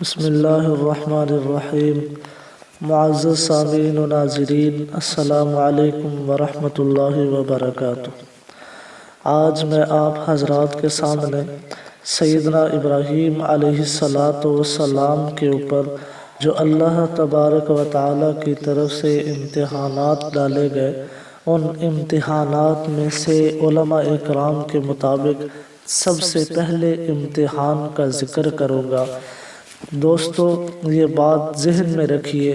بسم اللہ الرحمن الرحیم۔ معزز سامعین و ناظرین، السلام علیکم ورحمۃ اللہ وبرکاتہ۔ آج میں آپ حضرات کے سامنے سیدنا ابراہیم علیہ السلام کے اوپر جو اللہ تبارک و تعالیٰ کی طرف سے امتحانات ڈالے گئے، ان امتحانات میں سے علماء اکرام کے مطابق سب سے پہلے امتحان کا ذکر کروں گا۔ دوستو، یہ بات ذہن میں رکھیے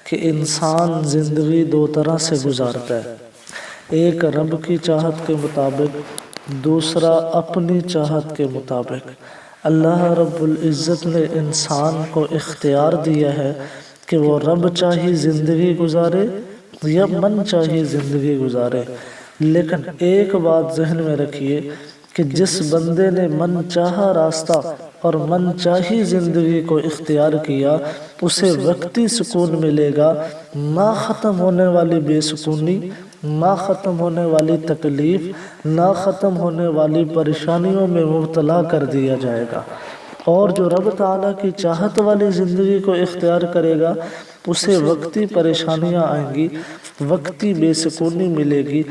کہ انسان زندگی دو طرح سے گزارتا ہے، ایک رب کی چاہت کے مطابق، دوسرا اپنی چاہت کے مطابق۔ اللہ رب العزت نے انسان کو اختیار دیا ہے کہ وہ رب چاہی زندگی گزارے یا من چاہی زندگی گزارے، لیکن ایک بات ذہن میں رکھیے کہ جس بندے نے من چاہا راستہ اور من چاہی زندگی کو اختیار کیا، اسے وقتی سکون ملے گا، نہ ختم ہونے والی بے سکونی، نہ ختم ہونے والی تکلیف، نہ ختم ہونے والی پریشانیوں میں مبتلا کر دیا جائے گا۔ اور جو رب تعالیٰ کی چاہت والی زندگی کو اختیار کرے گا، اسے وقتی پریشانیاں آئیں گی، وقتی بے سکونی ملے گی،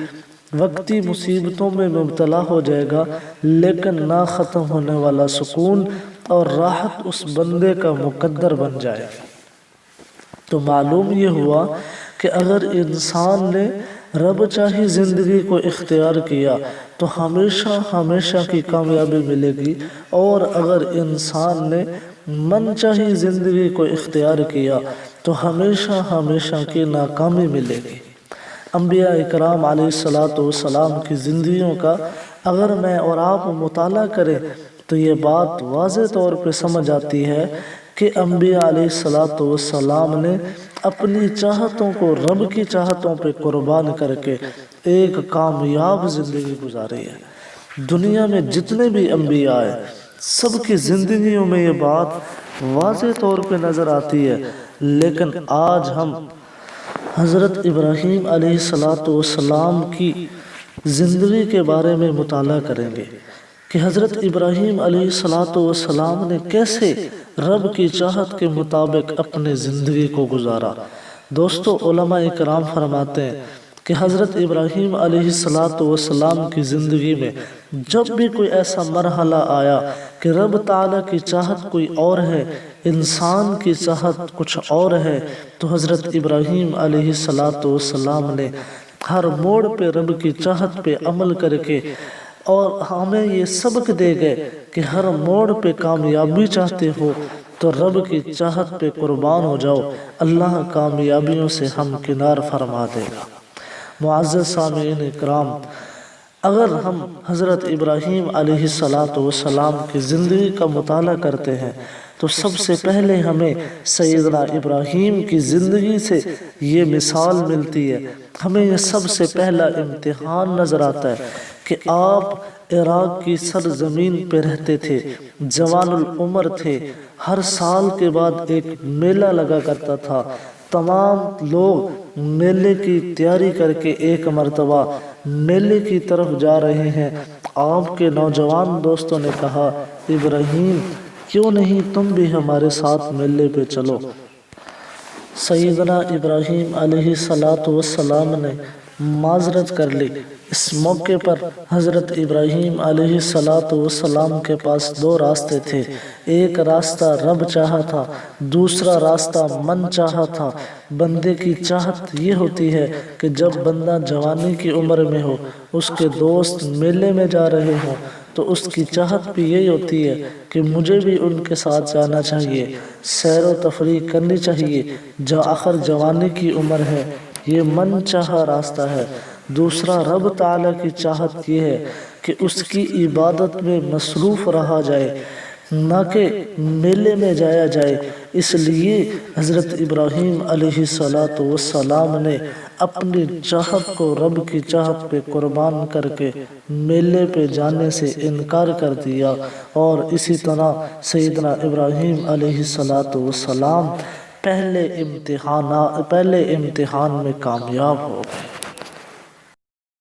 وقتی مصیبتوں میں مبتلا ہو جائے گا، لیکن نہ ختم ہونے والا سکون اور راحت اس بندے کا مقدر بن جائے گا۔ تو معلوم یہ ہوا کہ اگر انسان نے رب چاہی زندگی کو اختیار کیا تو ہمیشہ ہمیشہ کی کامیابی ملے گی، اور اگر انسان نے من چاہی زندگی کو اختیار کیا تو ہمیشہ ہمیشہ کی ناکامی ملے گی۔ انبیاء اکرام علیہ السلام کی زندگیوں کا اگر میں اور آپ مطالعہ کریں تو یہ بات واضح طور پہ سمجھ آتی ہے کہ انبیاء علیہ السلام نے اپنی چاہتوں کو رب کی چاہتوں پہ قربان کر کے ایک کامیاب زندگی گزاری ہے۔ دنیا میں جتنے بھی انبیاء آئے، سب کی زندگیوں میں یہ بات واضح طور پہ نظر آتی ہے، لیکن آج ہم حضرت ابراہیم علیہ السلام کی زندگی کے بارے میں مطالعہ کریں گے کہ حضرت ابراہیم علیہ السلام نے کیسے رب کی چاہت کے مطابق اپنے زندگی کو گزارا۔ دوستو، علماء اکرام فرماتے ہیں کہ حضرت ابراہیم علیہ السلام کی زندگی میں جب بھی کوئی ایسا مرحلہ آیا کہ رب تعالیٰ کی چاہت کوئی اور ہے، انسان کی چاہت کچھ اور ہے، تو حضرت ابراہیم علیہ السلام نے ہر موڑ پہ رب کی چاہت پہ عمل کر کے اور ہمیں یہ سبق دے گئے کہ ہر موڑ پہ کامیابی چاہتے ہو تو رب کی چاہت پہ قربان ہو جاؤ، اللہ کامیابیوں سے ہمکنار فرما دے گا۔ معزز سامعین اکرام، اگر ہم حضرت ابراہیم علیہ السلام کی زندگی کا مطالعہ کرتے ہیں تو سب سے پہلے ہمیں سیدنا ابراہیم کی زندگی سے یہ مثال ملتی ہے، ہمیں یہ سب سے پہلا امتحان نظر آتا ہے کہ آپ عراق کی سرزمین پہ رہتے تھے، جوان العمر تھے، ہر سال کے بعد ایک میلہ لگا کرتا تھا، تمام لوگ میلے کی تیاری کر کے ایک مرتبہ میلے کی طرف جا رہے ہیں۔ آپ کے نوجوان دوستوں نے کہا، ابراہیم کیوں نہیں تم بھی ہمارے ساتھ میلے پہ چلو؟ سیدنا ابراہیم علیہ السلام نے معذرت کر لی۔ اس موقع پر حضرت ابراہیم علیہ السلام کے پاس دو راستے تھے، ایک راستہ رب چاہا تھا، دوسرا راستہ من چاہا تھا۔ بندے کی چاہت یہ ہوتی ہے کہ جب بندہ جوانی کی عمر میں ہو، اس کے دوست میلے میں جا رہے ہوں تو اس کی چاہت بھی یہی ہوتی ہے کہ مجھے بھی ان کے ساتھ جانا چاہیے، سیر و تفریح کرنی چاہیے، جو آخر جوانی کی عمر ہے۔ یہ من چاہا راستہ ہے۔ دوسرا رب تعالیٰ کی چاہت یہ ہے کہ اس کی عبادت میں مصروف رہا جائے، نہ کہ میلے میں جایا جائے۔ اس لیے حضرت ابراہیم علیہ السلام نے اپنی چاہت کو رب کی چاہت پہ قربان کر کے میلے پہ جانے سے انکار کر دیا، اور اسی طرح سیدنا ابراہیم علیہ السلام پہلے امتحان میں کامیاب ہو گئے۔